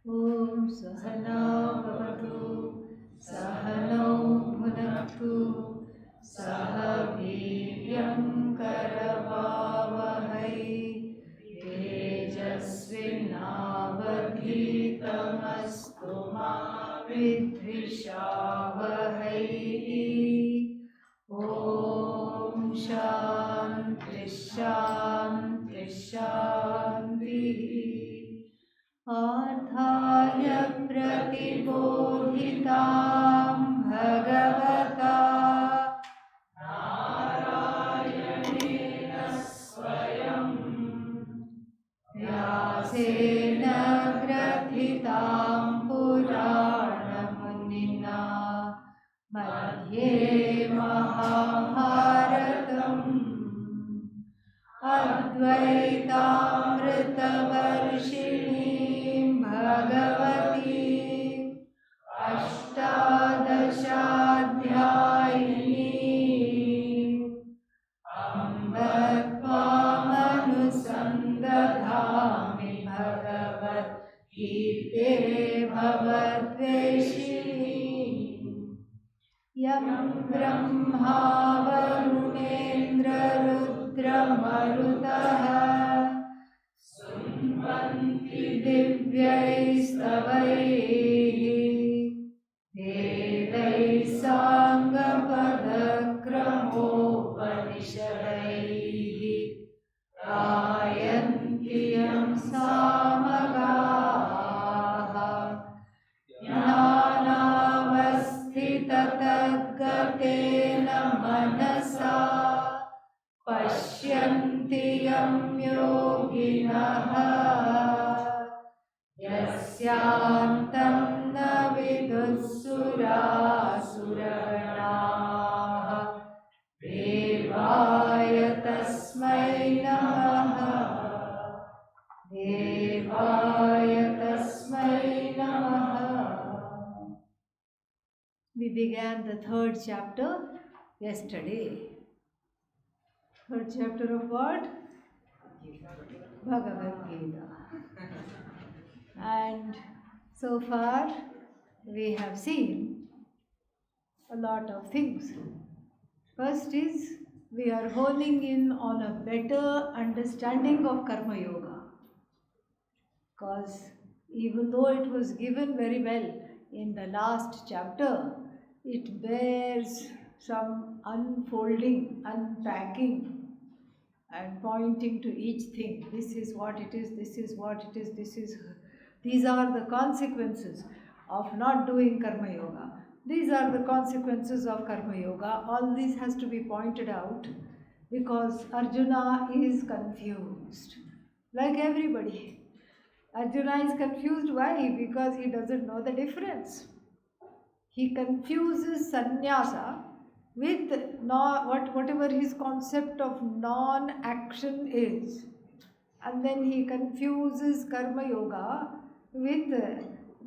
Om Sahana Bhavatu Sahanau Bhunaktu Saha Viryam Karavavahai Tejasvinavadhitamastu ma Vidvishavahai. Om Shanti Shanti Shanti. अर्थाय प्रतिबोधितां भगवता नारायणेन स्वयं व्यासेन ग्रथितां पुराणमुनिना मध्ये महाभारतम् अद्वैतामृतवर्षिणीं भगवती अष्टादशाध्यायिनीं अम्ब त्वामनुसन्दधामि भगवद्गीते भवद्वेषिणीम् यं ब्रह्मा वरुणेन्द्ररुद्रमरुतः स्तुवन्ति दिव्यैस्तवैः वेदैः साङ्गपदक्रमोपनिषदैः गायन्ति यं सामगाः ज्ञानावस्थिततद्गतेन मनसा पश्यन्ति यं योगिनः यस्यान्तं न विदुःसुरासुरगणाः देवाय तस्मै नमः देवाय तस्मै नमः. We began the third chapter yesterday. Third chapter of what? Bhagavad Gita. And so far we have seen a lot of things. First is we are honing in on a better understanding of Karma Yoga. Because even though it was given very well in the last chapter, it bears some unfolding, unpacking, and pointing to each thing. This is what it is, this is what it is, these are the consequences of not doing Karma Yoga. These are the consequences of Karma Yoga. All this has to be pointed out because Arjuna is confused. Like everybody. Arjuna is confused. Why? Because he doesn't know the difference. He confuses sannyasa with whatever his concept of non-action is. And then he confuses Karma Yoga with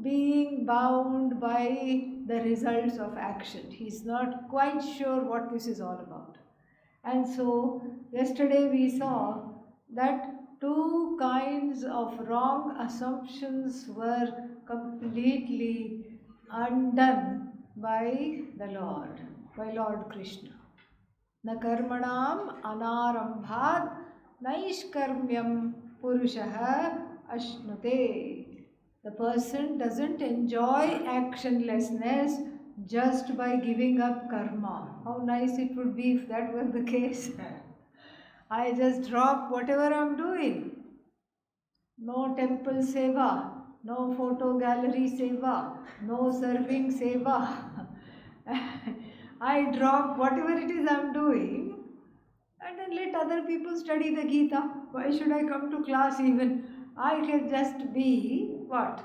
being bound by the results of action. He's not quite sure what this is all about. And so, yesterday we saw that two kinds of wrong assumptions were completely undone by the Lord, by Lord Krishna. Na karmanam anarambhat naishkarmyam purushaha ashnute. The person doesn't enjoy actionlessness just by giving up karma. How nice it would be if that were the case. I just drop whatever I'm doing. No temple seva, no photo gallery seva, no serving seva. I drop whatever it is I'm doing and then let other people study the Gita. Why should I come to class even? I can just be what?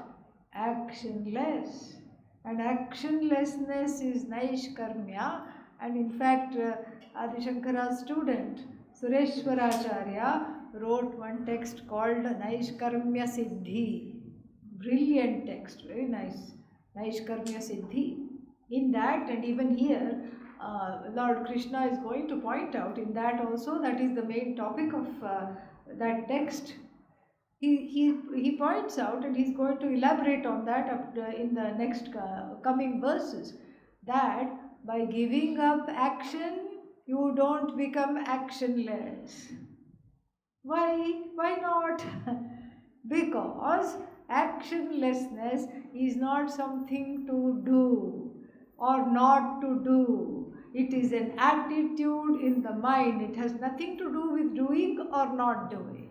Actionless. And actionlessness is Naishkarmya. And in fact, Adi Shankara's student, Sureshwaracharya, wrote one text called Naishkarmya Siddhi. Brilliant text, very nice. Naishkarmya Siddhi. In that, and even here, Lord Krishna is going to point out in that also, that is the main topic of that text. he points out, and he's going to elaborate on that in the next coming verses, that by giving up action, you don't become actionless. Why? Why not? Because actionlessness is not something to do or not to do. It is an attitude in the mind. It has nothing to do with doing or not doing.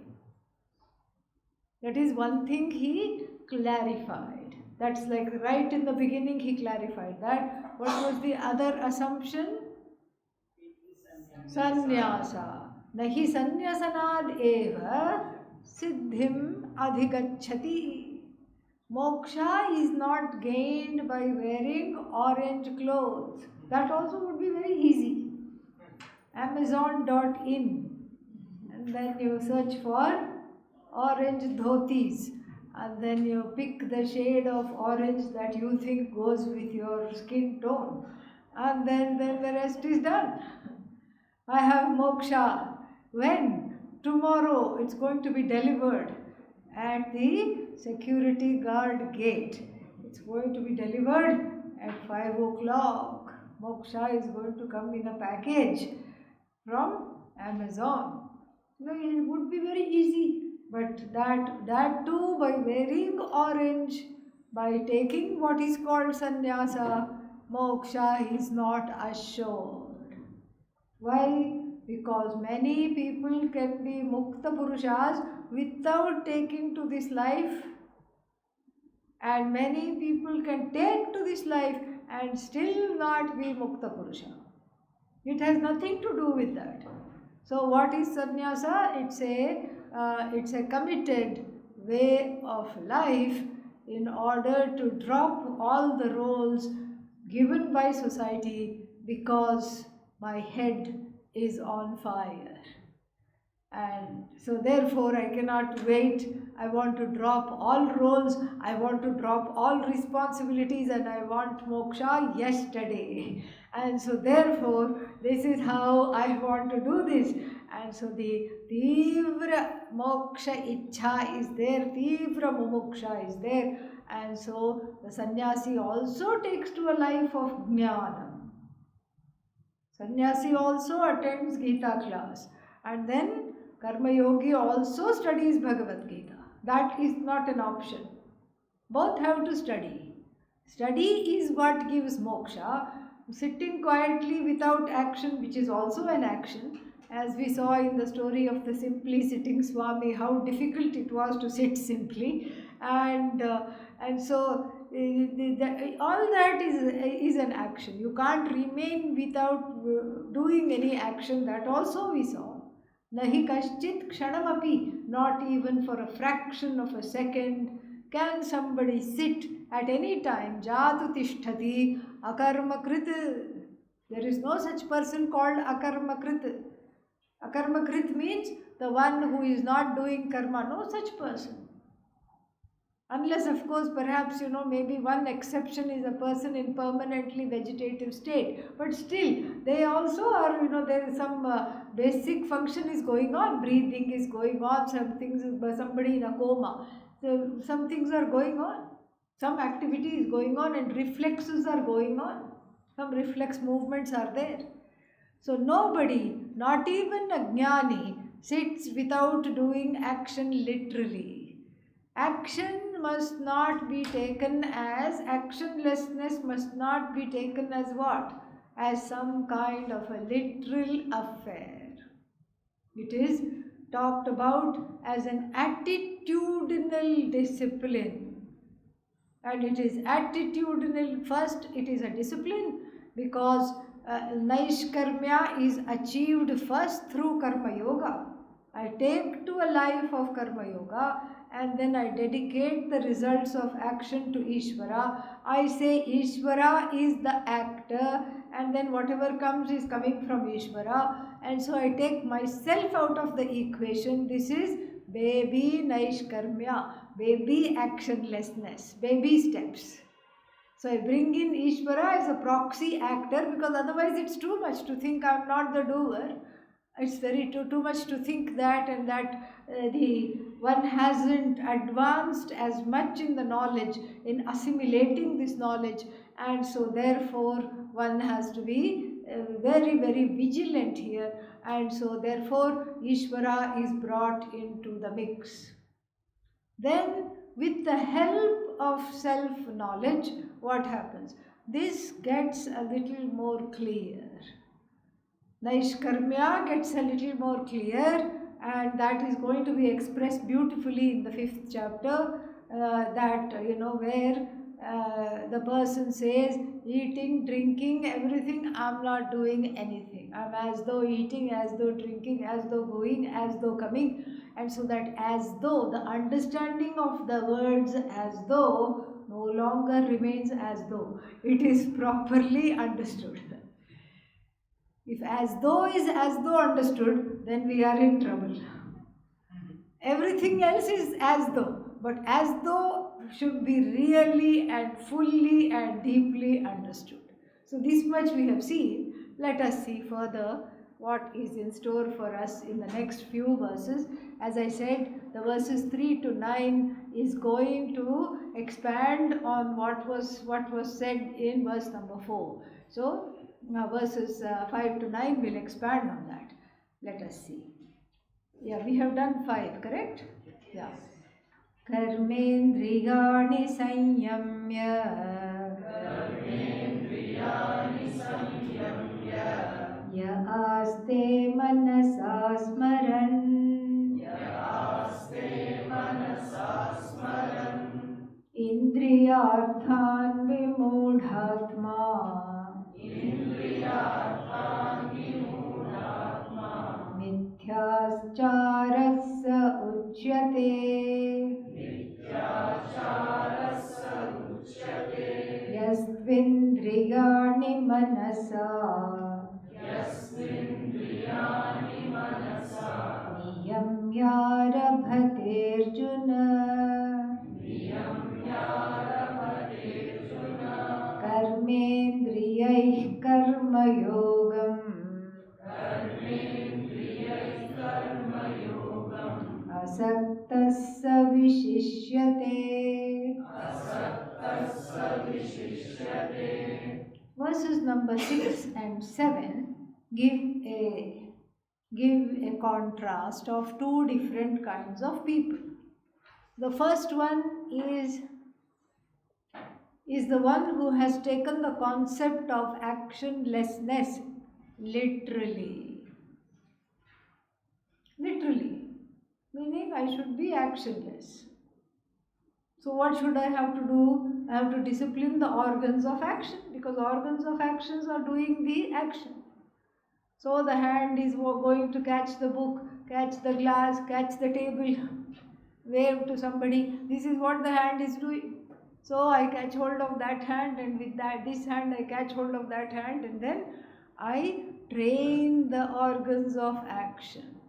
That is one thing he clarified. That's like right in the beginning he clarified that. What was the other assumption? Sannyasa. Nahi sanyasanad eva siddhim adhigacchati. Moksha is not gained by wearing orange clothes. That also would be very easy. Amazon.in, and then you search for orange dhotis, and then you pick the shade of orange that you think goes with your skin tone, and then the rest is done. I have moksha. When? Tomorrow it's going to be delivered at the security guard gate. It's going to be delivered at 5 o'clock. Moksha is going to come in a package from Amazon. It would be very easy. But that too, by wearing orange, by taking what is called sannyasa, moksha is not assured. Why? Because many people can be mukta purushas without taking to this life, and many people can take to this life and still not be mukta purusha. It has nothing to do with that. So what is sannyasa? It's a committed way of life in order to drop all the roles given by society because my head is on fire. And so therefore I cannot wait. I want to drop all roles, I want to drop all responsibilities, and I want moksha yesterday. And so therefore this is how I want to do this. And so the tivra moksha ichha is there, tivra mumuksha is there. And so the sannyasi also takes to a life of jnana. Sannyasi also attends Gita class, and then Karma Yogi also studies Bhagavad Gita. That is not an option. Both have to study. Study is what gives moksha. Sitting quietly without action, which is also an action, as we saw in the story of the simply sitting Swami, how difficult it was to sit simply, and so all that is an action. You can't remain without doing any action. That also we saw. Nahi kaschit kshanamapi, not even for a fraction of a second can somebody sit at any time. Jatu tishtati akarmakrit. There is no such person called akarmakrit. Akarmakrit means the one who is not doing karma. No such person. Unless, of course, perhaps, maybe one exception is a person in permanently vegetative state. But still, they also are, there is some basic function is going on. Breathing is going on. Some things, somebody in a coma. So some things are going on. Some activity is going on and reflexes are going on. Some reflex movements are there. So nobody, not even a jnani, sits without doing action literally. Action must not be taken as, actionlessness must not be taken as what? As some kind of a literal affair. It is talked about as an attitudinal discipline. And it is attitudinal, first it is a discipline because Naishkarmya is achieved first through Karma Yoga. I take to a life of Karma Yoga and then I dedicate the results of action to Ishvara. I say Ishvara is the actor and then whatever comes is coming from Ishvara, and so I take myself out of the equation. This is baby Naishkarmya, baby actionlessness, baby steps. So I bring in Ishvara as a proxy actor because otherwise it's too much to think I'm not the doer. It's very too much to think that and that the one hasn't advanced as much in the knowledge, in assimilating this knowledge, and so therefore one has to be very, very vigilant here, and so therefore Ishvara is brought into the mix. Then with the help of self-knowledge, what happens? This gets a little more clear. Naishkarmya gets a little more clear, and that is going to be expressed beautifully in the 5th chapter, where the person says, eating, drinking, everything, I'm not doing anything. I'm as though eating, as though drinking, as though going, as though coming. And so that as though, the understanding of the words as though no longer remains as though. It is properly understood. If as though is as though understood, then we are in trouble. Everything else is as though, but as though should be really and fully and deeply understood. So this much we have seen. Let us see further what is in store for us in the next few verses. As I said, the verses 3 to 9 is going to expand on what was said in verse number 4. So verses 5 to 9 will expand on that. Let us see. Yeah, we have done 5, correct? Yeah. Karmendriyani sanyamya ya aste manasa smaran indriyarthan vimudhatma मिथ्याचारस्य उच्यते यस्त्विन्द्रियाणि मनसा नियम्यारभतेऽर्जुन कर्मेन्द्रियैः कर्मयोगम् असक्तः स विशिष्यते. Verses number 6 and 7 give a contrast of two different kinds of people. The first one is the one who has taken the concept of actionlessness literally. Literally, meaning I should be actionless. So what should I have to do? I have to discipline the organs of action, because organs of actions are doing the action. So the hand is going to catch the book, catch the glass, catch the table, wave to somebody. This is what the hand is doing. So I catch hold of that hand, and with this hand I catch hold of that hand, and then I train the organs of action.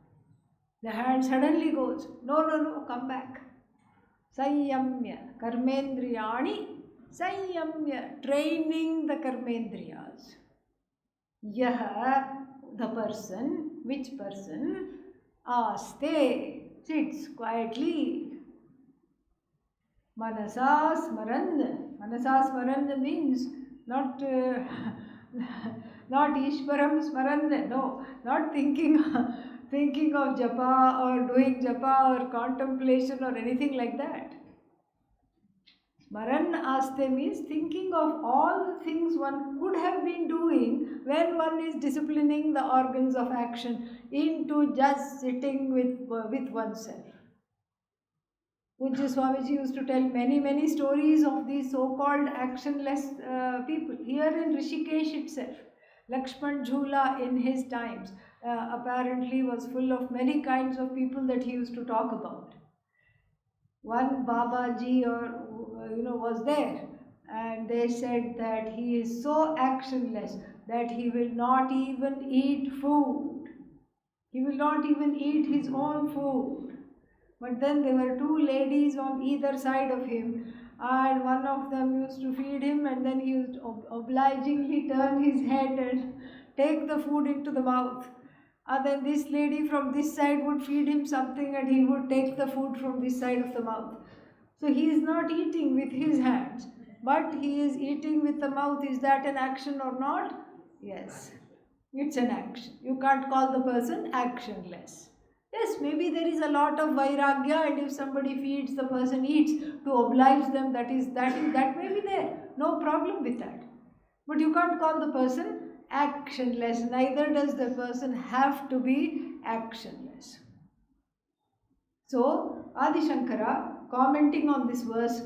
The hand suddenly goes, no, come back. Sanyamya, karmendriyani, sanyamya, training the karmendriyas. Yaha, the person, which person? Aste, sits quietly. Manasa smaran. Manasa smaran means not Ishvaram smaran, no, not thinking of japa or doing japa or contemplation or anything like that. Smaran aste means thinking of all the things one could have been doing when one is disciplining the organs of action into just sitting with oneself. Pujya Swamiji used to tell many stories of these so-called actionless people. Here in Rishikesh itself, Lakshman Jhula in his times apparently was full of many kinds of people that he used to talk about. One Babaji was there, and they said that he is so actionless that he will not even eat food. He will not even eat his own food. But then there were two ladies on either side of him, and one of them used to feed him, and then he used to obligingly turn his head and take the food into the mouth. And then this lady from this side would feed him something and he would take the food from this side of the mouth. So he is not eating with his hands, but he is eating with the mouth. Is that an action or not? Yes, it's an action. You can't call the person actionless. Yes, maybe there is a lot of vairagya, and if somebody feeds, the person eats to oblige them. That may be there. No problem with that. But you can't call the person actionless. Neither does the person have to be actionless. So, Adi Shankara, commenting on this verse,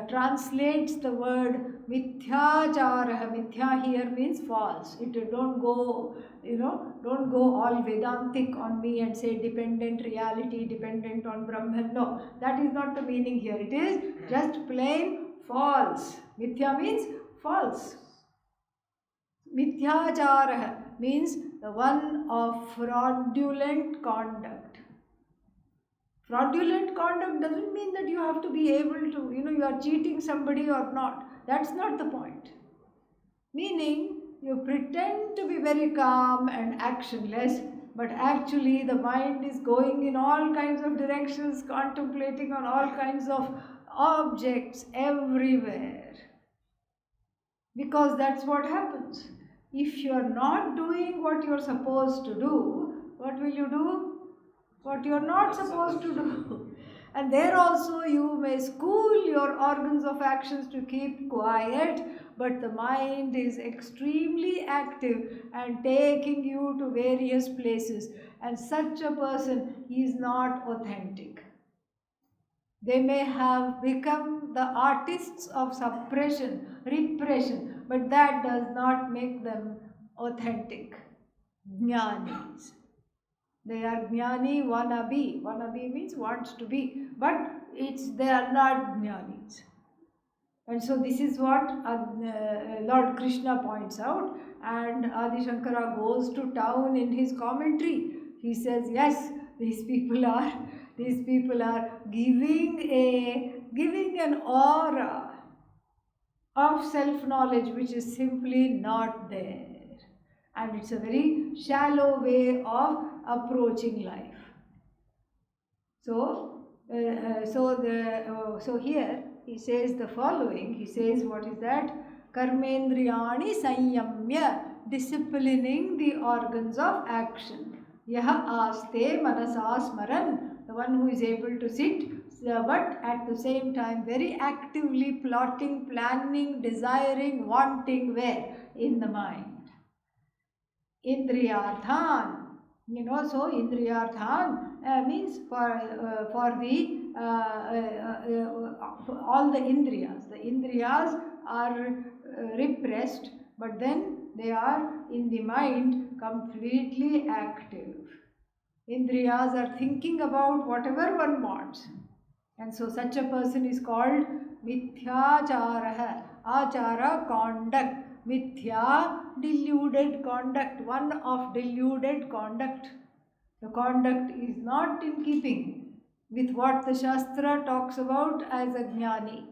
translates the word mithyachara. Mithya here means false. Don't go all Vedantic on me and say dependent reality, dependent on Brahman. No, that is not the meaning here. It is just plain false. Mithya means false. Mithyachara means the one of fraudulent conduct. Fraudulent conduct doesn't mean that you have to be able to, you are cheating somebody or not. That's not the point. Meaning, you pretend to be very calm and actionless, but actually the mind is going in all kinds of directions, contemplating on all kinds of objects everywhere. Because that's what happens. If you are not doing what you are supposed to do, what will you do? What you are not supposed to do. And there also you may school your organs of actions to keep quiet, but the mind is extremely active and taking you to various places. And such a person is not authentic. They may have become the artists of suppression, repression, but that does not make them authentic jnanis. They are jnani wannabe. Wannabe means wants to be, but they are not jnanis. And so this is what Lord Krishna points out, and Adi Shankara goes to town in his commentary. He says, yes, these people are giving an aura of self-knowledge which is simply not there. And it's a very shallow way of approaching life. So here he says the following. He says, what is that? Karmendriyani sanyamya, disciplining the organs of action. Yaha aste manasasmaran, the one who is able to sit, but at the same time very actively plotting, planning, desiring, wanting, where? In the mind. Indriyarthan, so Indriyarthan means for the all the Indriyas. The Indriyas are repressed, but then they are in the mind completely active. Indriyas are thinking about whatever one wants. And so such a person is called mithyachara. Achara, conduct. Mithya, deluded conduct, one of deluded conduct. The conduct is not in keeping with what the Shastra talks about as a jnani.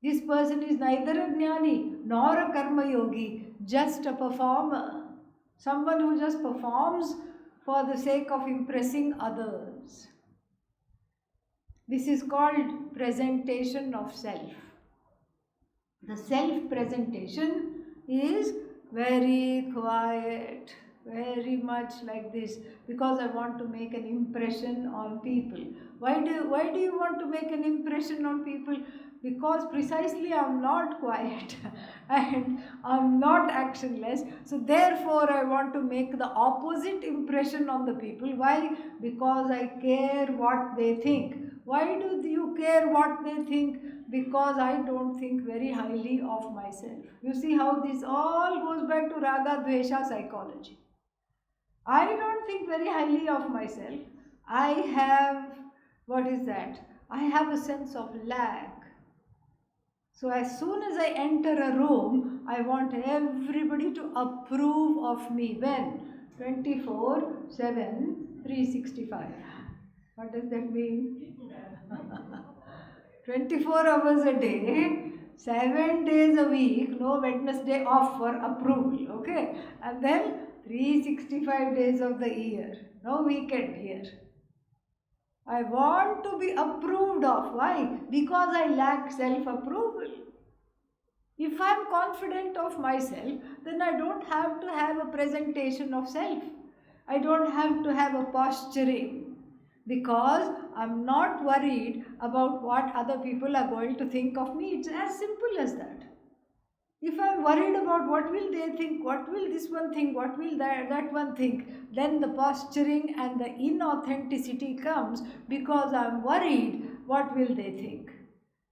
This person is neither a jnani nor a karma yogi, just a performer. Someone who just performs for the sake of impressing others. This is called presentation of self. The self-presentation is very quiet, very much like this, because I want to make an impression on people. Why do you want to make an impression on people? Because precisely I am not quiet and I am not actionless. So therefore I want to make the opposite impression on the people. Why? Because I care what they think. Why do you care what they think? Because I don't think very highly of myself. You see how this all goes back to Raga Dvesha psychology. I don't think very highly of myself. I have, what is that? I have a sense of lack. So as soon as I enter a room, I want everybody to approve of me. When? 24/7, 365. What does that mean? 24 hours a day, 7 days a week, no Wednesday off for approval, okay? And then 365 days of the year. No weekend here. I want to be approved of. Why? Because I lack self-approval. If I am confident of myself, then I don't have to have a presentation of self. I don't have to have a posturing. Because I'm not worried about what other people are going to think of me. It's as simple as that. If I'm worried about what will they think, what will this one think, what will that one think, then the posturing and the inauthenticity comes because I'm worried what will they think.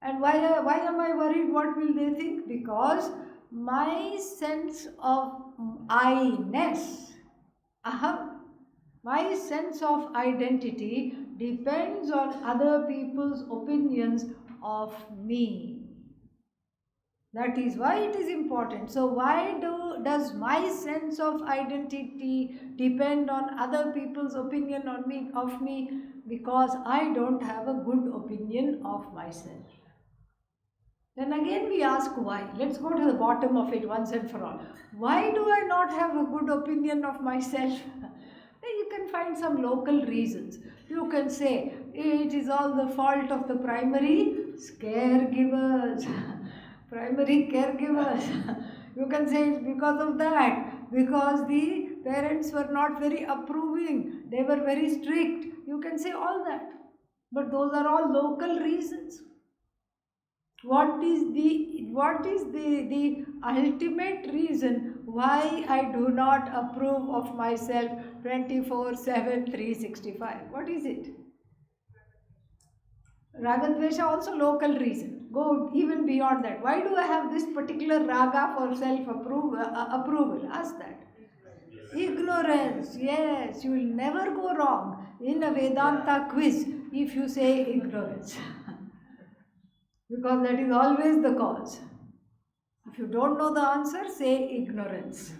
And why am I worried what will they think? Because my sense of I-ness, aham, my sense of identity depends on other people's opinions of me. That is why it is important. So why does my sense of identity depend on other people's opinion on me, of me? Because I don't have a good opinion of myself. Then again we ask why. Let's go to the bottom of it once and for all. Why do I not have a good opinion of myself? You can find some local reasons. You can say it is all the fault of the primary caregivers. Primary caregivers. You can say it's because of that. Because the parents were not very approving. They were very strict. You can say all that. But those are all local reasons. What is the ultimate reason why I do not approve of myself 24/7, 365? What is it? Ragadvesha also local reason. Go even beyond that. Why do I have this particular raga for self-approval? Ask that. Ignorance. Yes, you will never go wrong in a Vedanta quiz if you say ignorance. Because that is always the cause. If you don't know the answer, say ignorance.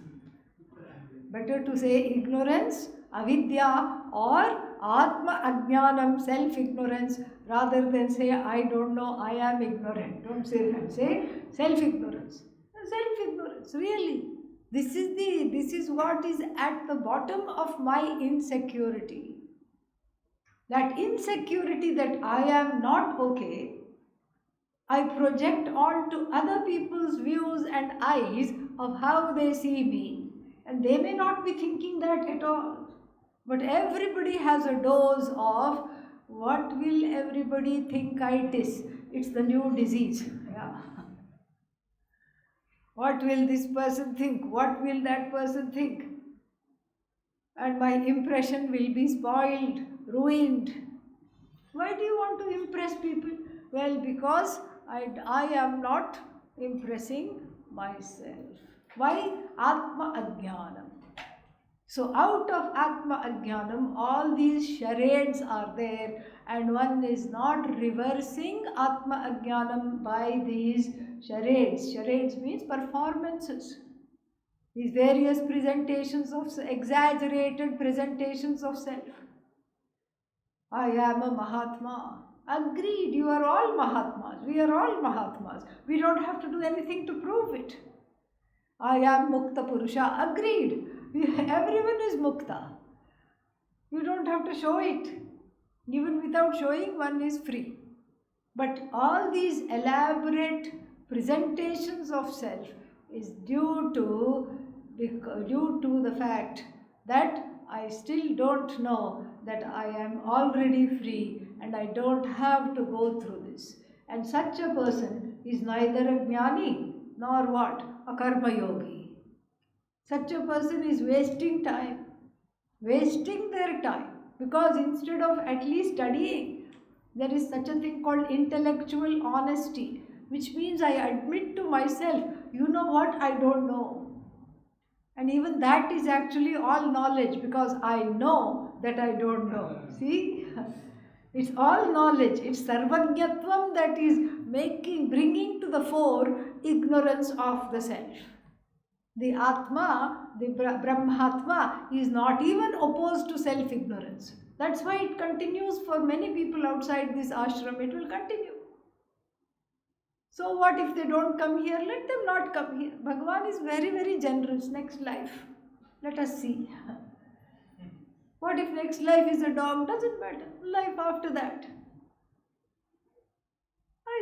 Better to say ignorance, avidya, or atma ajnanam, self-ignorance, rather than say I don't know, I am ignorant. Don't say that. Say self-ignorance. Self-ignorance, really. This is what is at the bottom of my insecurity. That insecurity that I am not okay, I project onto other people's views and eyes of how they see me. And they may not be thinking that at all. But everybody has a dose of what will everybody think it is. It's the new disease. Yeah. What will this person think? What will that person think? And my impression will be spoiled, ruined. Why do you want to impress people? Well, because I am not impressing myself. Why? Atma Ajnanam. So out of Atma Ajnanam, all these charades are there, and one is not reversing Atma Ajnanam by these charades. Charades means performances. These various presentations of, exaggerated presentations of self. I am a Mahatma. Agreed, you are all Mahatmas. We are all Mahatmas. We don't have to do anything to prove it. I am Mukta Purusha. Agreed. Everyone is Mukta. You don't have to show it. Even without showing, one is free. But all these elaborate presentations of self is due to the fact that I still don't know that I am already free and I don't have to go through this. And such a person is neither a jnani nor what? A karma yogi. Such a person is wasting time, wasting their time, because instead of at least studying, there is such a thing called intellectual honesty, which means I admit to myself, you know what, I don't know. And even that is actually all knowledge, because I know that I don't know. See? It's all knowledge. It's sarvajñatvam that is bringing to the fore ignorance of the self. The Atma, the Brahmatma, is not even opposed to self-ignorance. That's why it continues for many people outside this ashram. It will continue. So what if they don't come here? Let them not come here. Bhagavan is very, very generous. Next life. Let us see. What if next life is a dog? Doesn't matter. Life after that.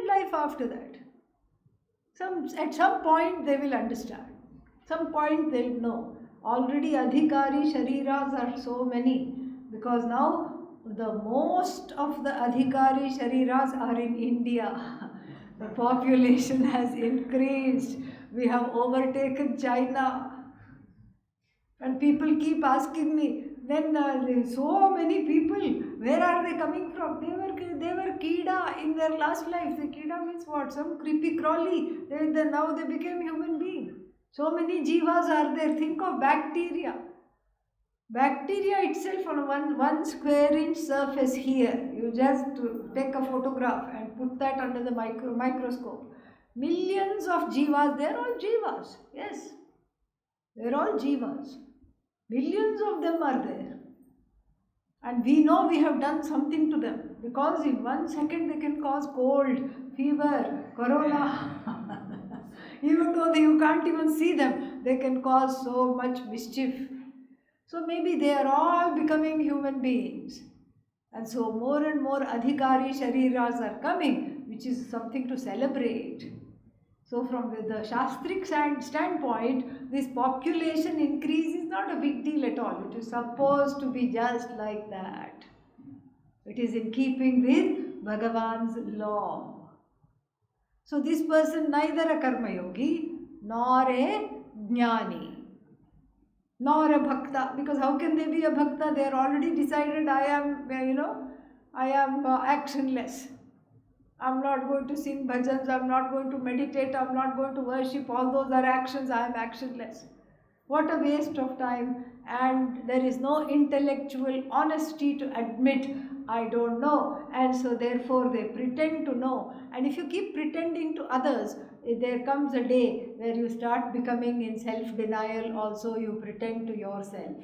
Life after that. At some point they will understand. Some point they'll know. Already Adhikari Shariras are so many, because now the most of the Adhikari Shariras are in India. The population has increased. We have overtaken China. And people keep asking me, then so many people, where are they coming from? They were Kida in their last life. The Kida means what? Some creepy crawly. Now they became human beings. So many jivas are there. Think of bacteria. Bacteria itself on one square inch surface here. You just take a photograph and put that under the microscope. Millions of jivas. They're all jivas. Yes. They're all jivas. Millions of them are there. And we know we have done something to them, because in 1 second they can cause cold, fever, corona. Even though you can't even see them, they can cause so much mischief. So maybe they are all becoming human beings. And so more and more Adhikari Shariras are coming, which is something to celebrate. So from the Shastric standpoint, this population increase is not a big deal at all. It is supposed to be just like that. It is in keeping with Bhagavan's law. So this person neither a karma yogi, nor a jnani, nor a bhakta. Because how can they be a bhakta? They are already decided, I am actionless. I'm not going to sing bhajans, I'm not going to meditate, I'm not going to worship. All those are actions, I am actionless. What a waste of time. And there is no intellectual honesty to admit, I don't know. And so therefore they pretend to know. And if you keep pretending to others, there comes a day where you start becoming in self-denial also. You pretend to yourself.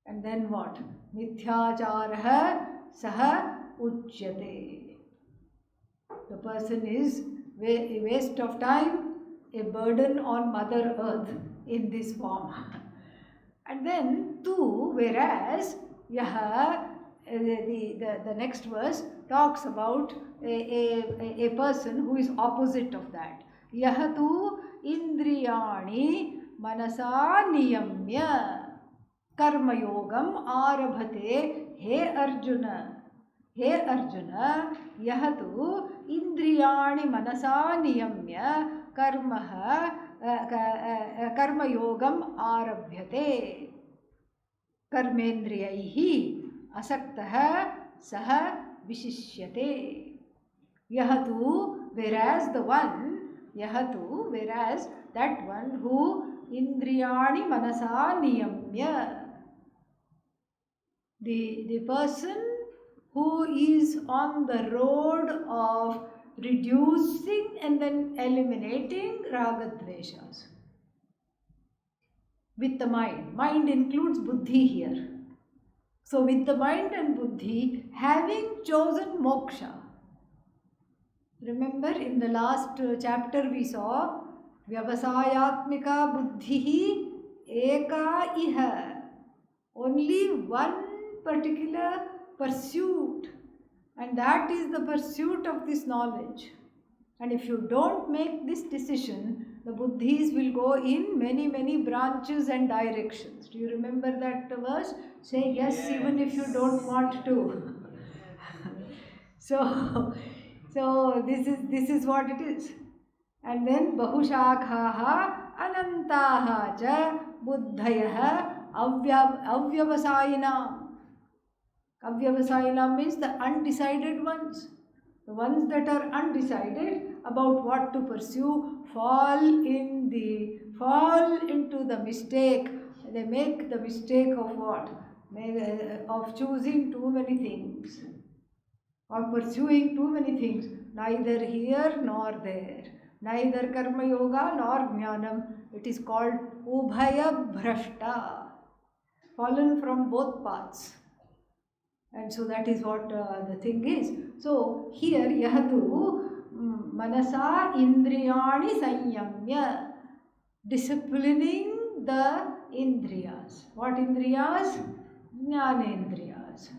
And then what? Mithyacharaha saha uchyate. The person is a waste of time, a burden on Mother Earth in this form. And then two, whereas yaha, the next verse talks about a person who is opposite of that. Yahatu indriyani manasa niyamya karma yogam arabhate he Arjuna. He Arjuna, yahatu indriyani manasa niyamya karma yogam arabhyate karmendriyaihi asaktaha saha vishishyate. Yahatu, whereas that one who indriyani manasa niyamya, the person who is on the road of reducing and then eliminating ragadveshas with the mind. Mind includes buddhi here. So with the mind and buddhi, having chosen moksha. Remember in the last chapter we saw vyavasayatmika buddhihi eka iha. Only one particular pursuit, and that is the pursuit of this knowledge. And if you don't make this decision, the buddhis will go in many, many branches and directions. Do you remember that verse? Say yes, even if you don't want to. So this is what it is. And then bahushakhaha anantaha cha buddhayaha avyavasayinam. Avyavasayinam means the undecided ones. The ones that are undecided about what to pursue fall into the mistake. They make the mistake of what? Of choosing too many things, of pursuing too many things, neither here nor there, neither karma yoga nor jnanam. It is called ubhaya bhrashta, fallen from both paths. And so that is what the thing is. So here yahatu manasa indriyani sanyamya, disciplining the indriyas. What indriyas? Jnanendriyas.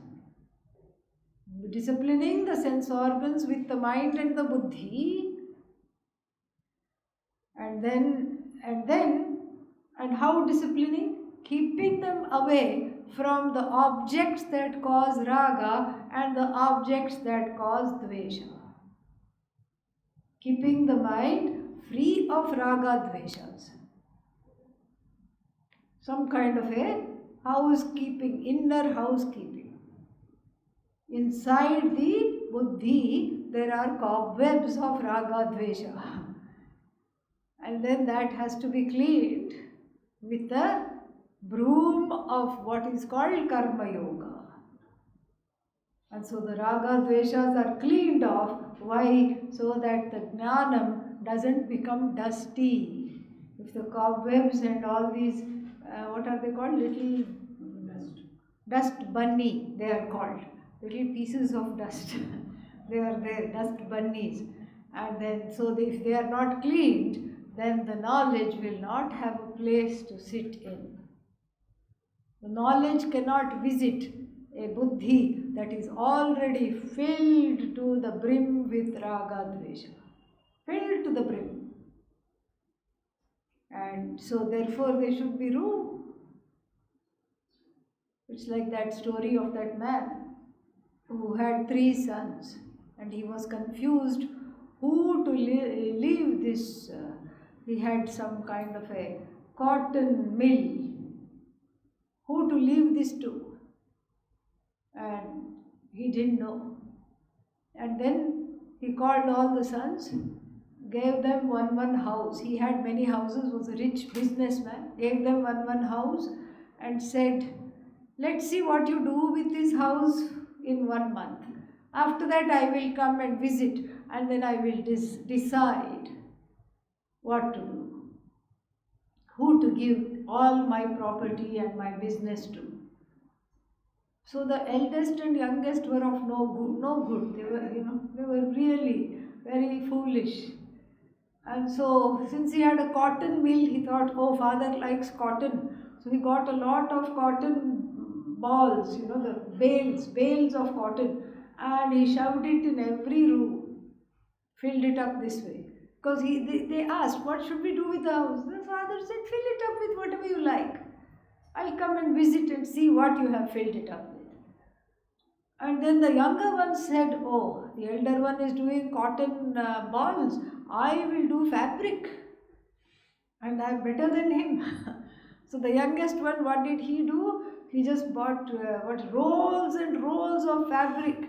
Disciplining the sense organs with the mind and the buddhi, and how disciplining? Keeping them away from the objects that cause raga and the objects that cause dvesha. Keeping the mind free of raga dveshas. Some kind of a housekeeping, inner housekeeping. Inside the buddhi, there are cobwebs of raga dvesha. And then that has to be cleaned with the broom of what is called karma yoga. And so the raga dveshas are cleaned off. Why? So that the jnanam doesn't become dusty. If the cobwebs and all these, what are they called? Little dust bunny, they are called. Little pieces of dust. They are there, dust bunnies. And then, so if they are not cleaned, then the knowledge will not have a place to sit in. The knowledge cannot visit a buddhi that is already filled to the brim with raga dvesha. Filled to the brim. And so therefore there should be room. It's like that story of that man who had 3 sons and he was confused who to leave this. He had some kind of a cotton mill. Who to leave this to? And he didn't know. And then he called all the sons, gave them one house. He had many houses, was a rich businessman. Gave them one house and said, let's see what you do with this house in 1 month. After that I will come and visit and then I will decide what to do. Who to give all my property and my business to. So the eldest and youngest were of no good. They were really very foolish. And so since he had a cotton mill, he thought, oh, father likes cotton. So he got a lot of cotton balls, the bales of cotton, and he shoved it in every room, filled it up this way. Because they asked, what should we do with the house? The father said, fill it up with whatever you like. I'll come and visit and see what you have filled it up with. And then the younger one said, oh, the elder one is doing cotton balls. I will do fabric. And I am better than him. So the youngest one, what did he do? He just bought rolls and rolls of fabric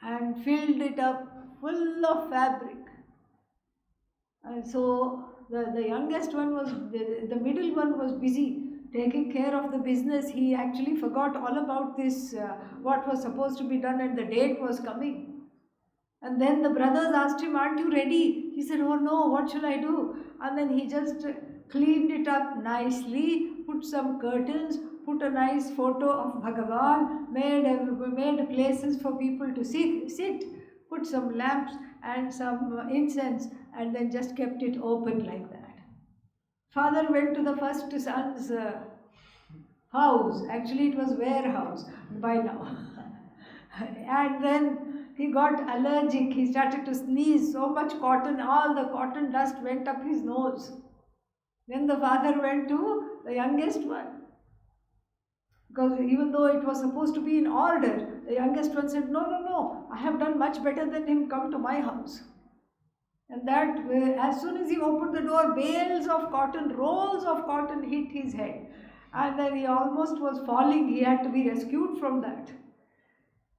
and filled it up full of fabric. And so the youngest one was, the middle one was busy taking care of the business. He actually forgot all about this, what was supposed to be done, and the date was coming. And then the brothers asked him, aren't you ready? He said, oh no, what shall I do? And then he just cleaned it up nicely, put some curtains, put a nice photo of Bhagavad, made places for people to sit, put some lamps and some incense, and then just kept it open like that. Father went to the first son's house. Actually, it was warehouse by now. And then he got allergic. He started to sneeze. So much cotton, all the cotton dust went up his nose. Then the father went to the youngest one. Because even though it was supposed to be in order, the youngest one said, no, I have done much better than him. Come to my house. And that, as soon as he opened the door, bales of cotton, rolls of cotton hit his head. And then he almost was falling. He had to be rescued from that.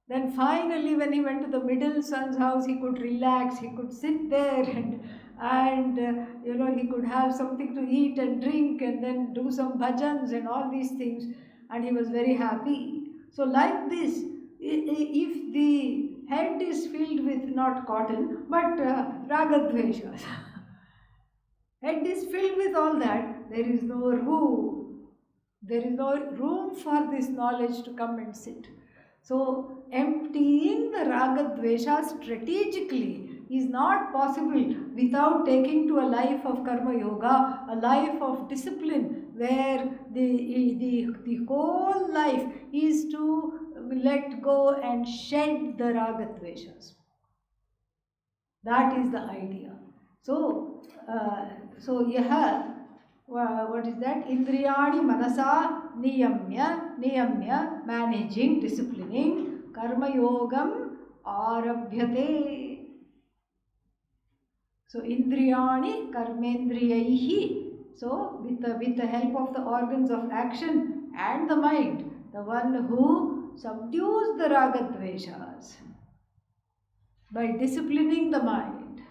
Then finally, when he went to the middle son's house, he could relax. He could sit there and he could have something to eat and drink and then do some bhajans and all these things. And he was very happy. So like this, if the head is filled with not cotton, but ragadveshas. Head is filled with all that, there is no room. There is no room for this knowledge to come and sit. So, emptying the ragadveshas strategically is not possible without taking to a life of karma yoga, a life of discipline, where the whole life is to let go and shed the ragadveshas. That is the idea. So, what is that? Indriyani manasa niyamya, managing, disciplining, karma yogam arabhyate. So, indriyani karmendriyaihi. So, with the help of the organs of action and the mind, the one who subdues the ragadveshas by disciplining the mind,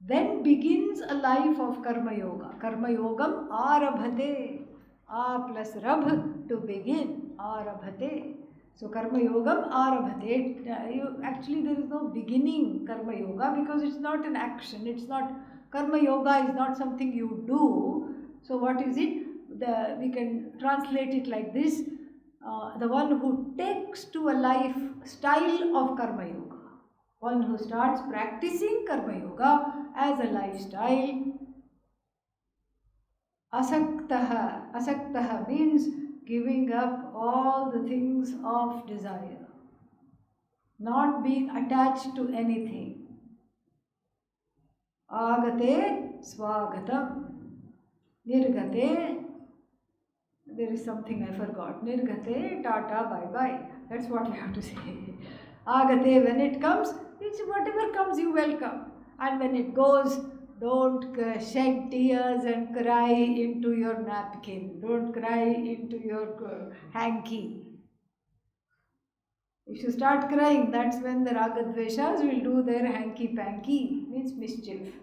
then begins a life of karma yoga. Karma yogam arabhate. A plus rabh, to begin, arabhate. So karma yogam arabhate. Actually there is no beginning karma yoga, because it's not an action. It's not, karma yoga is not something you do. So what is it? We can translate it like this. The one who takes to a lifestyle of karma yoga. One who starts practicing karma yoga as a lifestyle. Asaktaha means giving up all the things of desire, not being attached to anything. Agate swagatam. Nirgate, there is something I forgot. Nirgate, tata, bye bye. That's what you have to say. Agate, when it comes, it's whatever comes you welcome. And when it goes, don't shed tears and cry into your napkin. Don't cry into your hanky. If you start crying, that's when the ragadveshas will do their hanky-panky, means mischief.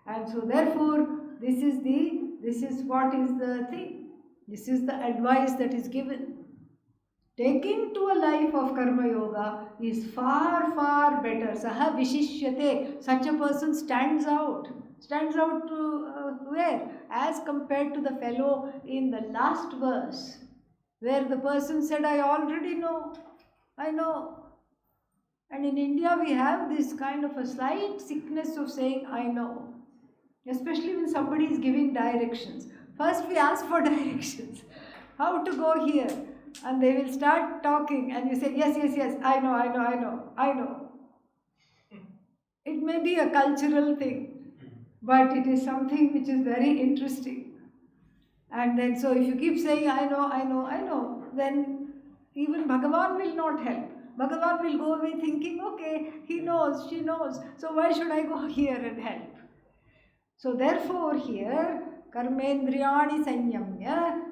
And so therefore, this is what is the thing. This is the advice that is given. Taking to a life of karma yoga is far, far better. Saha vishishyate. Such a person stands out. Stands out to where? As compared to the fellow in the last verse, where the person said, I already know. I know. And in India we have this kind of a slight sickness of saying, I know. Especially when somebody is giving directions. First we ask for directions. How to go here? And they will start talking and you say, yes, I know. It may be a cultural thing, but it is something which is very interesting. And then so if you keep saying, I know, then even Bhagavan will not help. Bhagavan will go away thinking, okay, he knows, she knows, so why should I go here and help? So therefore here, karmendriyani sanyamya,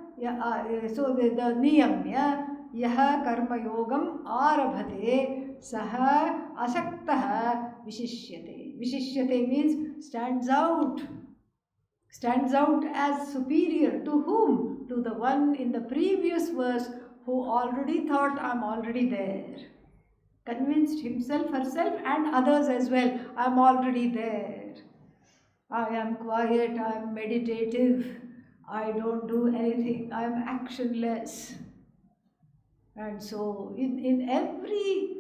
so the niyamya, yaha karma yogam arabhate, saha asaktaha vishishyate. Vishishyate means stands out as superior. To whom? To the one in the previous verse who already thought, I'm already there. Convinced himself, herself and others as well, I'm already there. I am quiet, I am meditative, I don't do anything, I am actionless. And so in every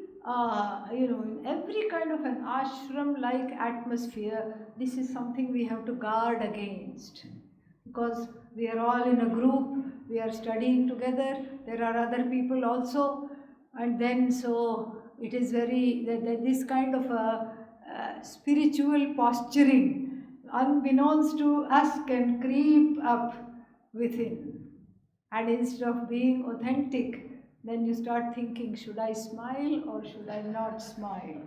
in every kind of an ashram-like atmosphere, this is something we have to guard against. Because we are all in a group, we are studying together, there are other people also, and then so it is very, this kind of a spiritual posturing, unbeknownst to us, can creep up within. And instead of being authentic, then you start thinking, should I smile or should I not smile?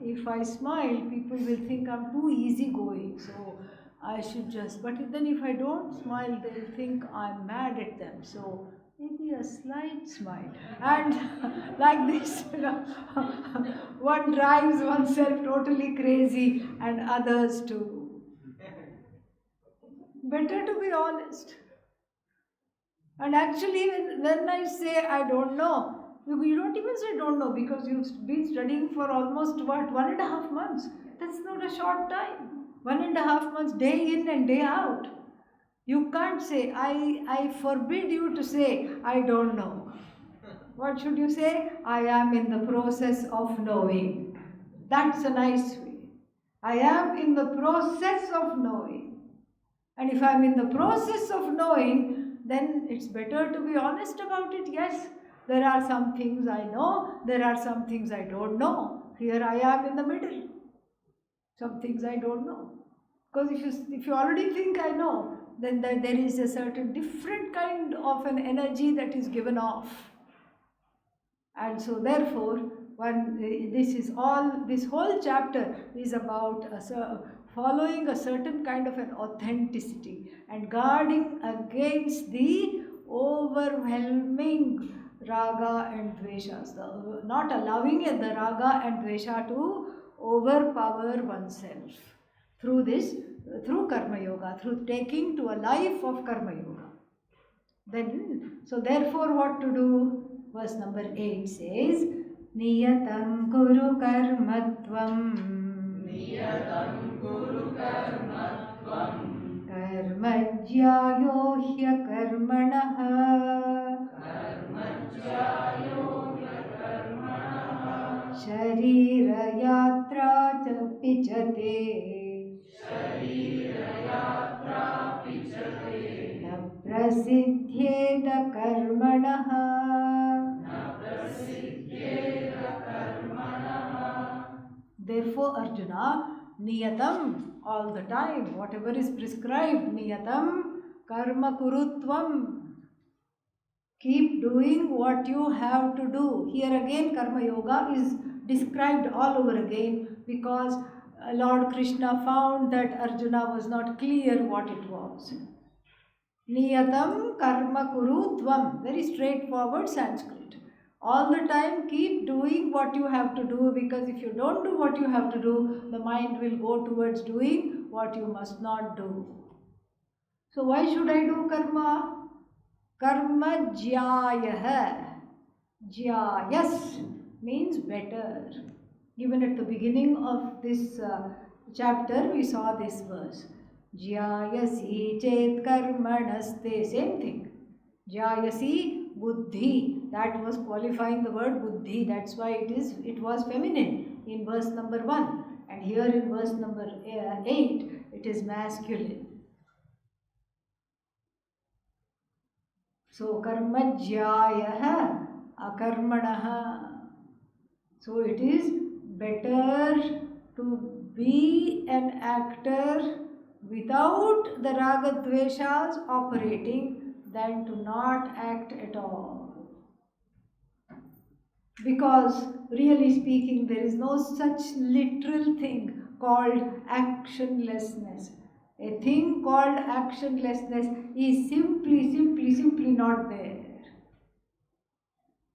If I smile, people will think I'm too easygoing, so I should just, but then if I don't smile, they'll think I'm mad at them. So maybe a slight smile. And like this, one drives oneself totally crazy and others too. Better to be honest. And actually, when I say I don't know, you don't even say don't know, because you've been studying for almost 1.5 months. That's not a short time. 1.5 months, day in and day out. You can't say, I forbid you to say, I don't know. What should you say? I am in the process of knowing. That's a nice way. I am in the process of knowing. And if I'm in the process of knowing, then it's better to be honest about it. Yes, there are some things I know, there are some things I don't know. Here I am in the middle. Some things I don't know. Because if you already think I know, then there is a certain different kind of an energy that is given off. And so therefore, this whole chapter is about following a certain kind of an authenticity and guarding against the overwhelming raga and dveshas, not allowing the raga and dvesha to overpower oneself through karma yoga, through taking to a life of karma yoga. Then, so therefore what to do? Verse number 8 says, Niyatam kuru karmatvam Niyatam kuru karmatvam karmajyayo hyakarmanaha karmajyayo hyakarmanaha sharira yatra pichate sharirayatra pichate na prasidhyeda karmanaha. Therefore, Arjuna, niyatam, all the time, whatever is prescribed, niyatam, karma kurutvam. Keep doing what you have to do. Here again, karma yoga is described all over again because Lord Krishna found that Arjuna was not clear what it was. Niyatam karma kurutvam, very straightforward Sanskrit. All the time keep doing what you have to do, because if you don't do what you have to do, the mind will go towards doing what you must not do. So why should I do karma? Karma jyayah. Jyayas means better. Given at the beginning of this chapter, we saw this verse. Jyayasi chet karmanaste, same thing. Jyayasi buddhi, that was qualifying the word buddhi, that's why it was feminine in verse number 1, and here in verse number 8 it is masculine. So karmajyayah akarmanaha. So it is better to be an actor without the raga dveshas operating than to not act at all. Because really speaking, there is no such literal thing called actionlessness. A thing called actionlessness is simply not there.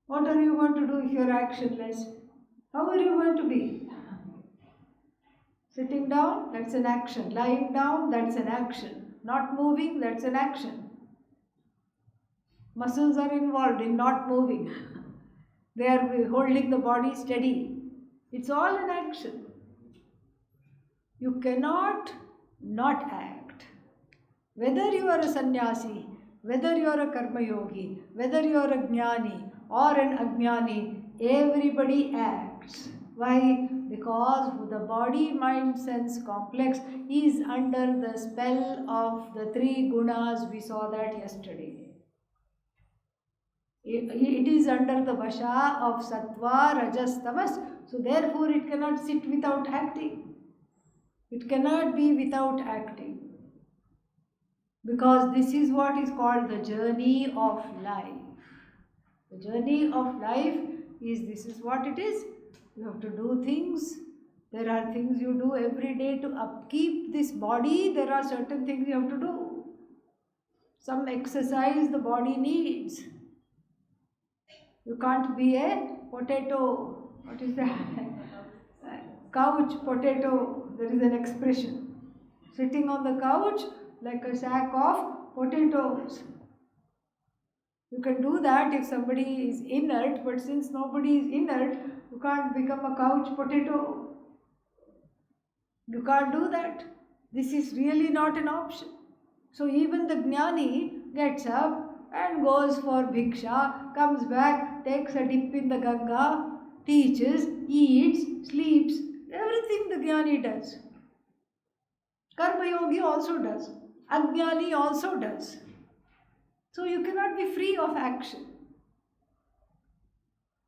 What are you going to do if you are actionless? How are you going to be? Sitting down, that's an action. Lying down, that's an action. Not moving, that's an action. Muscles are involved in not moving. They are holding the body steady. It's all an action. You cannot not act. Whether you are a sannyasi, whether you are a karma yogi, whether you are a jnani or an ajnani, everybody acts. Why? Because the body, mind, sense complex is under the spell of the three gunas. We saw that yesterday. It is under the vasha of sattva, rajas, tamas. So therefore it cannot sit without acting. It cannot be without acting. Because this is what is called the journey of life. The journey of life this is what it is. You have to do things. There are things you do every day to upkeep this body. There are certain things you have to do. Some exercise the body needs. You can't be a potato. What is that? Couch potato. There is an expression. Sitting on the couch like a sack of potatoes. You can do that if somebody is inert, but since nobody is inert, you can't become a couch potato. You can't do that. This is really not an option. So even the jnani gets up and goes for bhiksha, comes back, takes a dip in the Ganga, teaches, eats, sleeps, everything the jnani does. Karma yogi also does. Ajnani also does. So you cannot be free of action.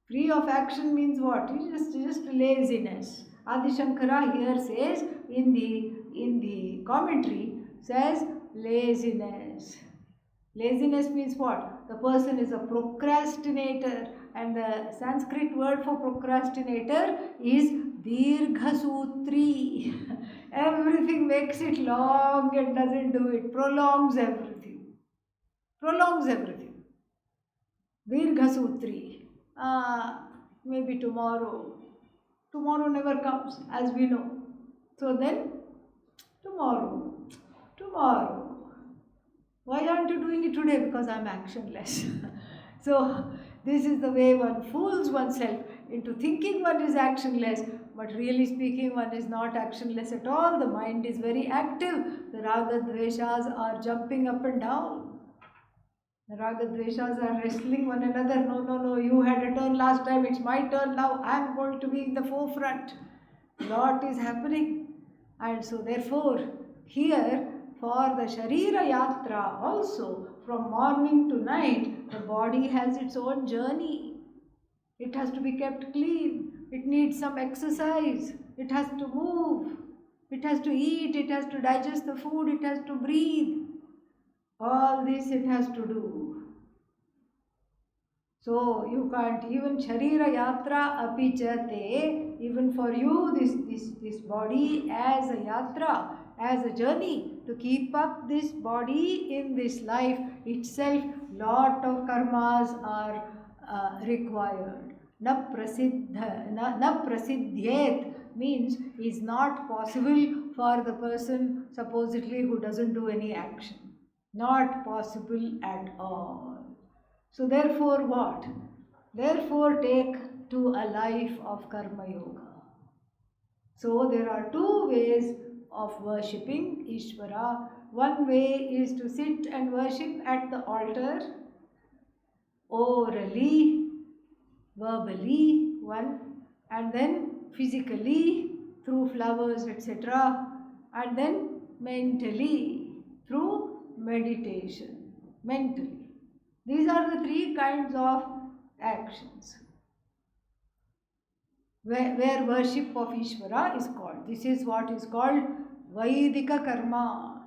Free of action means what? It's just laziness. Adi Shankara here says in the commentary says laziness. Laziness means what? The person is a procrastinator, and the Sanskrit word for procrastinator is Dirghasutri. Everything makes it long and doesn't do it, prolongs everything. Prolongs everything. Dirghasutri. Maybe tomorrow. Tomorrow never comes, as we know. So then, tomorrow. Tomorrow. Why aren't you doing it today? Because I'm actionless. So, this is the way one fools oneself into thinking one is actionless, but really speaking, one is not actionless at all. The mind is very active. The raga dveshas are jumping up and down. The raga dveshas are wrestling one another. No, no, no, you had a turn last time, it's my turn now. I'm going to be in the forefront. Lot is happening. And so, therefore, here for the Sharira Yatra also, from morning to night, the body has its own journey. It has to be kept clean. It needs some exercise. It has to move. It has to eat. It has to digest the food. It has to breathe. All this it has to do. So you can't even Sharira Yatra apichate, even for you this body as a yatra, as a journey, to keep up this body in this life itself, lot of karmas are required. Na prasidhyet means is not possible for the person supposedly who doesn't do any action. Not possible at all. So therefore what? Therefore take to a life of karma yoga. So there are two ways of worshipping Ishvara. One way is to sit and worship at the altar, orally, verbally, one, and then physically through flowers, etc., and then mentally through meditation. Mentally. These are the three kinds of actions where worship of Ishvara is called. This is what is called Vaidika Karma.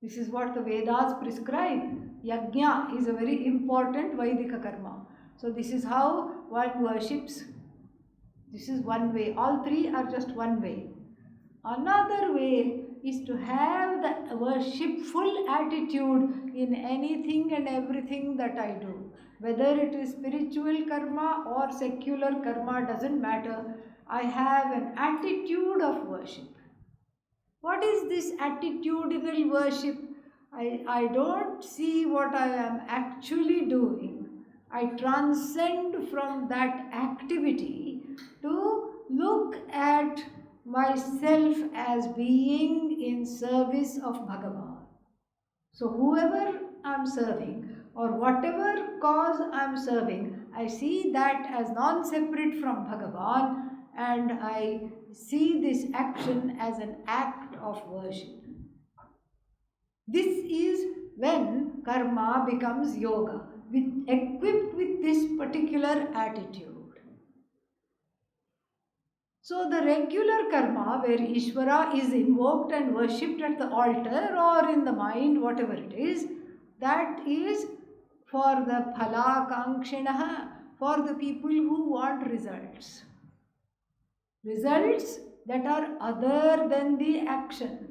This is what the Vedas prescribe. Yajna is a very important Vaidika Karma. So this is how one worships. This is one way. All three are just one way. Another way is to have the worshipful attitude in anything and everything that I do. Whether it is spiritual karma or secular karma, doesn't matter. I have an attitude of worship. What is this attitudinal worship? I don't see what I am actually doing. I transcend from that activity to look at myself as being in service of Bhagavan. So whoever I'm serving or whatever cause I'm serving, I see that as non-separate from Bhagavan, and I see this action as an act of worship. This is when karma becomes yoga, equipped with this particular attitude. So the regular karma, where Ishvara is invoked and worshipped at the altar or in the mind, whatever it is, that is for the phalakankshinaha, for the people who want results. Results that are other than the action.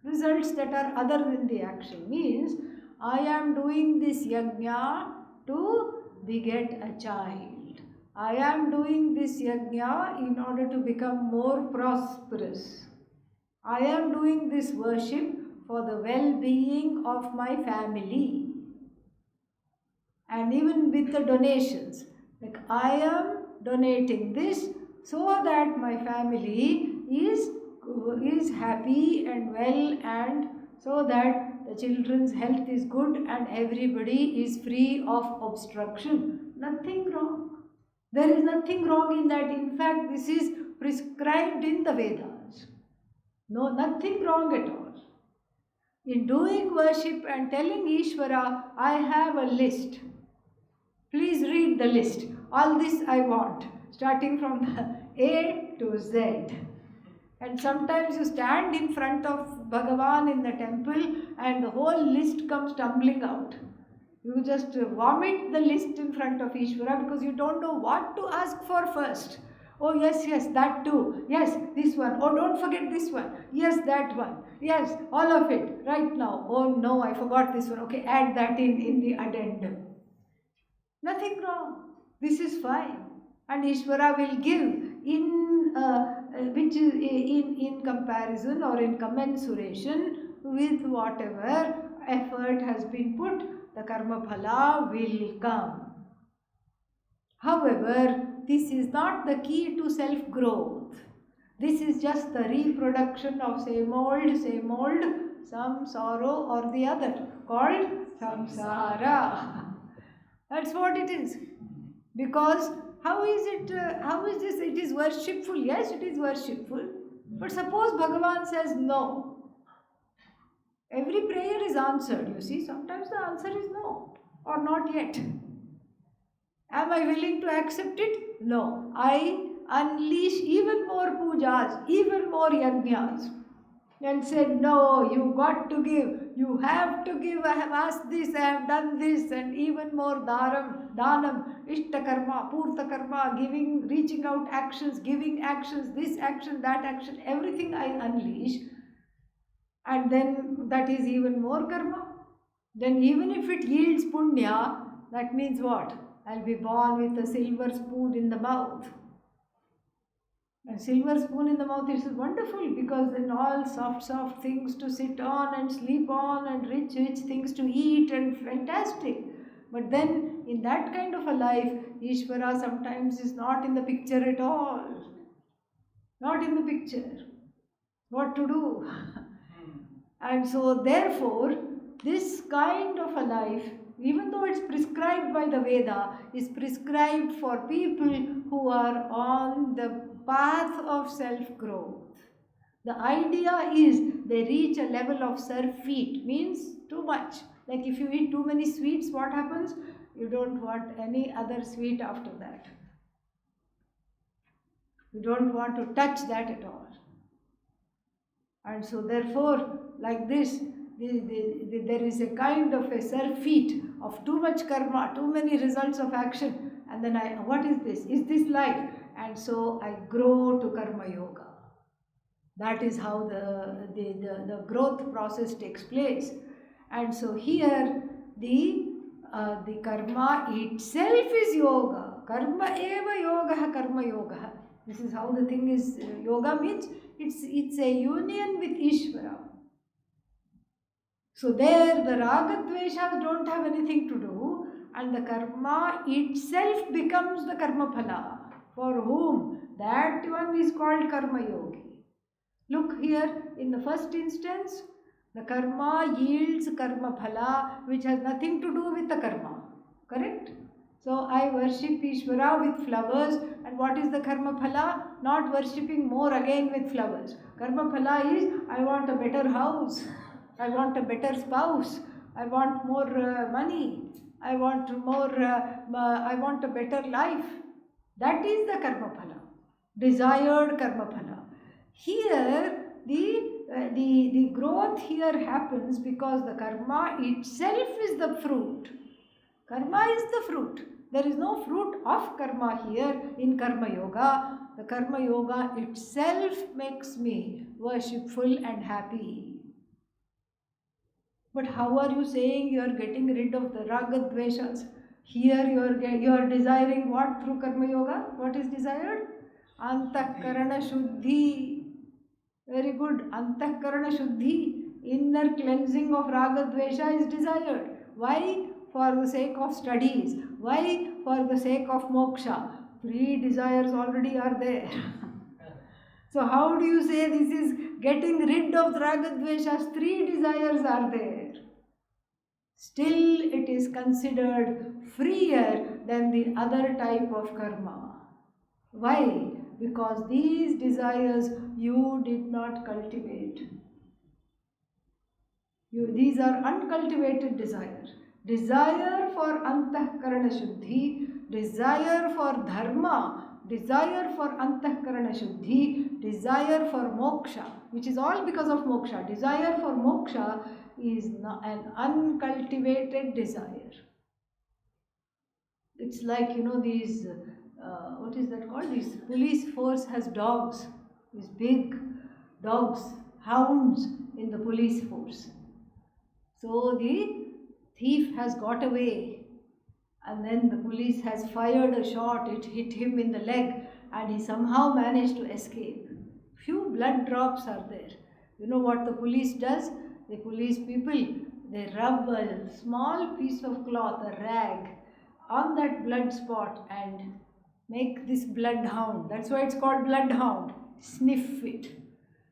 Results that are other than the action means I am doing this yajna to beget a child. I am doing this yajna in order to become more prosperous. I am doing this worship for the well-being of my family. And even with the donations, like I am donating this so that my family is happy and well, and so that the children's health is good and everybody is free of obstruction. Nothing wrong. There is nothing wrong in that. In fact, this is prescribed in the Vedas. No, nothing wrong at all. In doing worship and telling Ishvara, I have a list. Please read the list. All this I want, starting from the A to Z. And sometimes you stand in front of Bhagavan in the temple and the whole list comes tumbling out. You just vomit the list in front of Ishvara because you don't know what to ask for first. Oh, yes, yes, that too. Yes, this one. Oh, don't forget this one. Yes, that one. Yes, all of it right now. Oh, no, I forgot this one. Okay, add that in the addendum. Nothing wrong. This is fine. And Ishvara will give in which is in comparison or in commensuration with whatever effort has been put, the karma phala will come. However, this is not the key to self-growth. This is just the reproduction of same old, some sorrow or the other, called samsara. That's what it is. Because how is this? It is worshipful. Yes, it is worshipful. But suppose Bhagavan says no. Every prayer is answered. You see, sometimes the answer is no or not yet. Am I willing to accept it? No. I unleash even more pujas, even more yajnas, and said, no, you got to give, you have to give, I have asked this, I have done this, and even more danam, ishta karma, purta karma, giving, reaching out actions, giving actions, this action, that action, everything I unleash, and then that is even more karma. Then even if it yields punya, that means what? I'll be born with a silver spoon in the mouth. A silver spoon in the mouth is wonderful because then all soft things to sit on and sleep on and rich things to eat and fantastic. But then in that kind of a life, Ishvara sometimes is not in the picture at all. Not in the picture. What to do? And so therefore, this kind of a life, even though it's prescribed by the Veda, is prescribed for people who are on the path of self-growth. The idea is they reach a level of surfeit, means too much. Like if you eat too many sweets, what happens? You don't want any other sweet after that. You don't want to touch that at all. And so therefore, like this, there is a kind of a surfeit of too much karma, too many results of action, and then what is this? Is this life? And so I grow to karma yoga. That is how the growth process takes place. And so here the karma itself is yoga. Karma eva yoga, karma yoga. This is how the thing is. Yoga means it's a union with Ishvara. So there the raga dveshas don't have anything to do, and the karma itself becomes the karma phala. For whom? That one is called karma yogi. Look here, in the first instance, the karma yields karma phala, which has nothing to do with the karma. Correct? So I worship Ishvara with flowers, and what is the karma phala? Not worshipping more again with flowers. Karma phala is, I want a better house, I want a better spouse, I want more money, I want a better life. That is the karma phala, desired karma phala. Here, the growth here happens because the karma itself is the fruit. Karma is the fruit. There is no fruit of karma here in karma yoga. The karma yoga itself makes me worshipful and happy. But how are you saying you are getting rid of the raga dveshas? Here you are desiring what through karma yoga? What is desired? Antakarana shuddhi. Very good. Antakarana shuddhi. Inner cleansing of raga dvesha is desired. Why? For the sake of studies. Why? For the sake of moksha. 3 desires already are there. So how do you say this is getting rid of raga dveshas? 3 desires are there. Still it is considered freer than the other type of karma. Why? Because these desires you did not cultivate. These are uncultivated desire. Desire for antahkarana shuddhi, desire for dharma, desire for antahkarana shuddhi, desire for moksha, which is all because of moksha. Desire for moksha is an uncultivated desire. It's like, these, what is that called? This police force has dogs, these big dogs, hounds in the police force. So the thief has got away, and then the police has fired a shot, it hit him in the leg, and he somehow managed to escape. Few blood drops are there. You know what the police does? The police people, they rub a small piece of cloth, a rag, on that blood spot and make this bloodhound. That's why it's called bloodhound. Sniff it.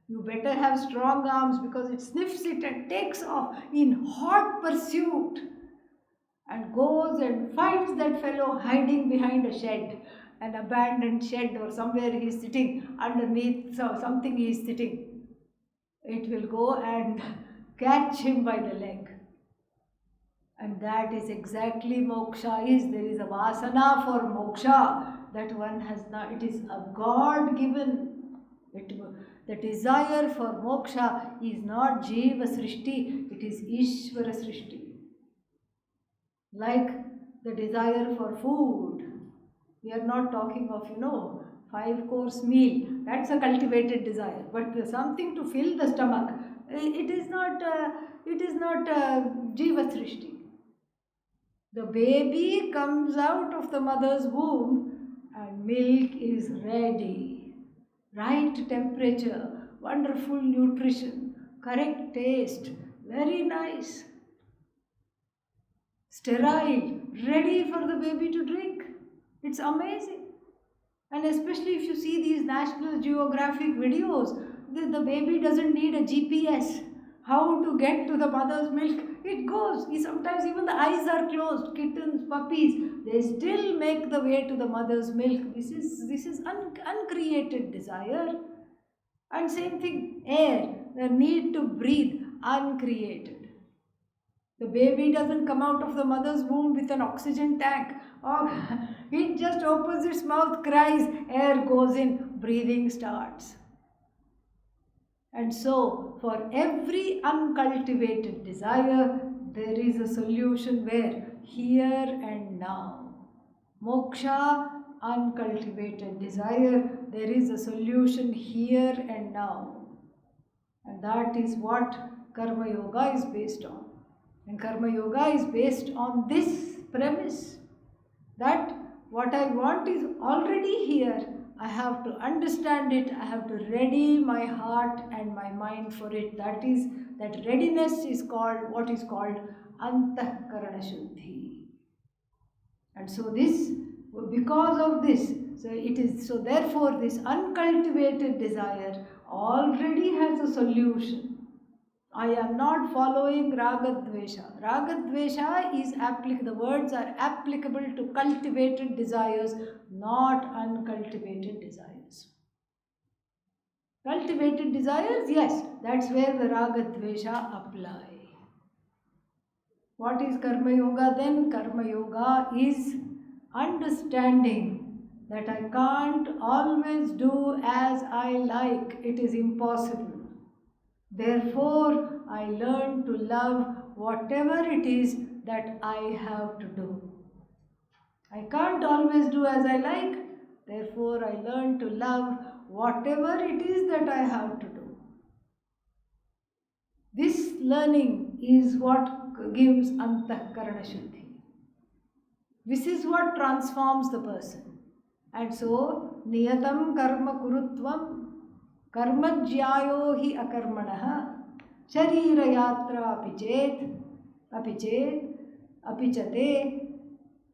You better have strong arms, because it sniffs it and takes off in hot pursuit and goes and finds that fellow hiding behind a shed, an abandoned shed, or somewhere he is sitting underneath something he is sitting. It will go and catch him by the leg. And that is exactly moksha is. There is a vasana for moksha that one has not. It is a God given. The desire for moksha is not Jiva Srishti, it is Ishvara Srishti. Like the desire for food. We are not talking of, 5-course meal. That's a cultivated desire. But something to fill the stomach. It is not Jiva Srishti. The baby comes out of the mother's womb and milk is ready. Right temperature, wonderful nutrition, correct taste, very nice. Sterile, ready for the baby to drink. It's amazing. And especially if you see these National Geographic videos, the baby doesn't need a GPS. How to get to the mother's milk? It goes. Sometimes even the eyes are closed. Kittens, puppies, they still make the way to the mother's milk. This is uncreated desire. And same thing, air, the need to breathe, uncreated. The baby doesn't come out of the mother's womb with an oxygen tank. Oh, it just opens its mouth, cries, air goes in, breathing starts. And so, for every uncultivated desire, there is a solution where? Here and now. Moksha, uncultivated desire, there is a solution here and now. And that is what Karma Yoga is based on. And Karma Yoga is based on this premise that what I want is already here. I have to understand it. I have to ready my heart and my mind for it. That readiness is called what is called antahkarana shuddhi. And so because of this, so therefore this uncultivated desire already has a solution. I am not following ragadvesha. Ragadvesha is the words are applicable to cultivated desires, not uncultivated desires. Cultivated desires, yes, that's where the ragadvesha apply. What is Karma Yoga then? Karma Yoga is understanding that I can't always do as I like. It is impossible. Therefore, I learn to love whatever it is that I have to do. I can't always do as I like. Therefore, I learn to love whatever it is that I have to do. This learning is what gives antahkarana shuddhi. This is what transforms the person. And so, niyatam karma kurutvam कर्मज्यायो हि अकर्मणः शरीरयात्रा अपि च ते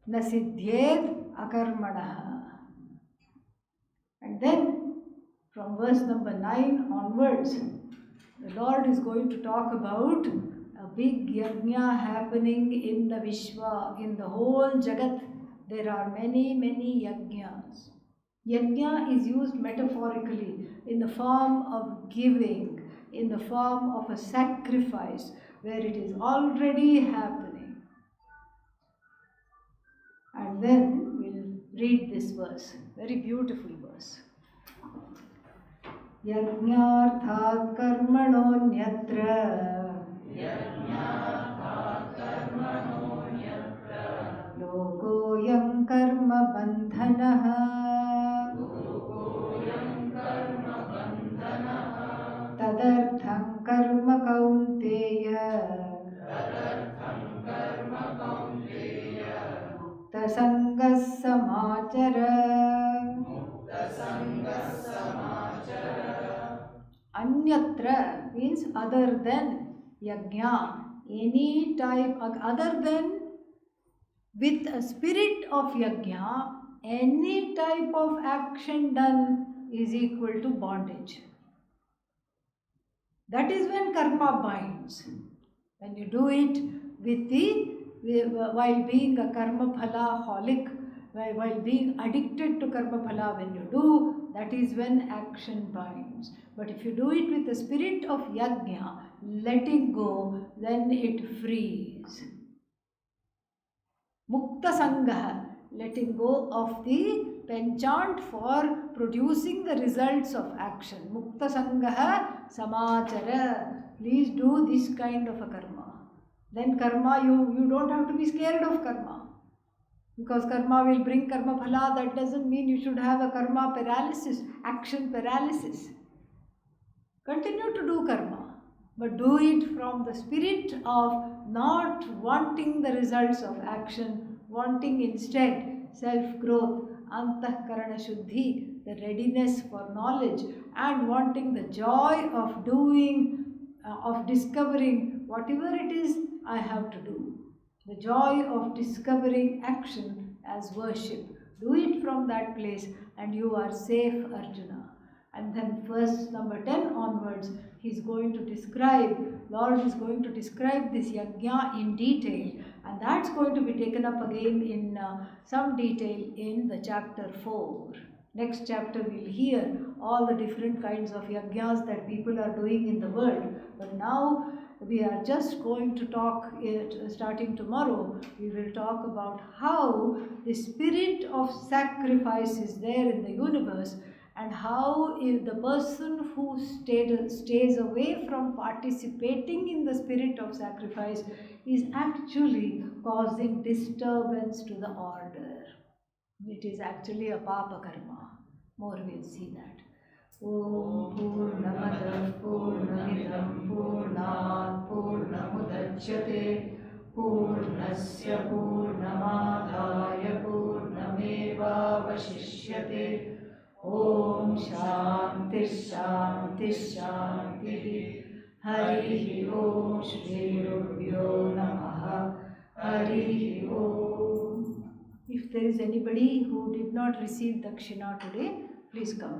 न सिद्ध्येत् अकर्मणः. And then from verse number 9 onwards, the Lord is going to talk about a big yajna happening in the Vishwa, in the whole Jagat. There are many, many yajnas. Yajna is used metaphorically in the form of giving, in the form of a sacrifice. where it is already happening. And then we'll read this verse, very beautiful verse. Yajñārthat karmanonyatra lokoyam karma bandhanah tadartham karma kaunteya mukta sangas samachara. Anyatra means other than yajna, any type other than, with a spirit of yajna, any type of action done is equal to bondage. That is when karma binds. When you do it while being a karma phala holic, while being addicted to karma phala, when you do, that is when action binds. But if you do it with the spirit of yajna, letting go, then it frees. Mukta sangaha, letting go of the penchant for producing the results of action. Mukta sangaha samachara. Please do this kind of a karma. Then karma, you don't have to be scared of karma. Because karma will bring karma phala, that doesn't mean you should have a karma paralysis, action paralysis. Continue to do karma, but do it from the spirit of not wanting the results of action, wanting instead self-growth, antahkarana shuddhi, the readiness for knowledge, and wanting the joy of doing, of discovering whatever it is I have to do. The joy of discovering action as worship. Do it from that place and you are safe, Arjuna. And then verse number 10 onwards, he's going to describe, Lord is going to describe this yajna in detail, and that's going to be taken up again in some detail in the chapter 4. Next chapter we'll hear all the different kinds of yajnas that people are doing in the world. But now we are just going to talk, starting tomorrow, we will talk about how the spirit of sacrifice is there in the universe, and how if the person who stays away from participating in the spirit of sacrifice is actually causing disturbance to the order. It is actually a papa karma. More we'll see that. Om Purnamadav Purnamidam Purnat Purnamudachyate Purnasya Purnamadhaya Purnamevavashishyate. Om Shanti Shanti Shanti. Harihi Om Shri Gurubhyo Namaha. Harihi Om. If there is anybody who did not receive Dakshina today, please come.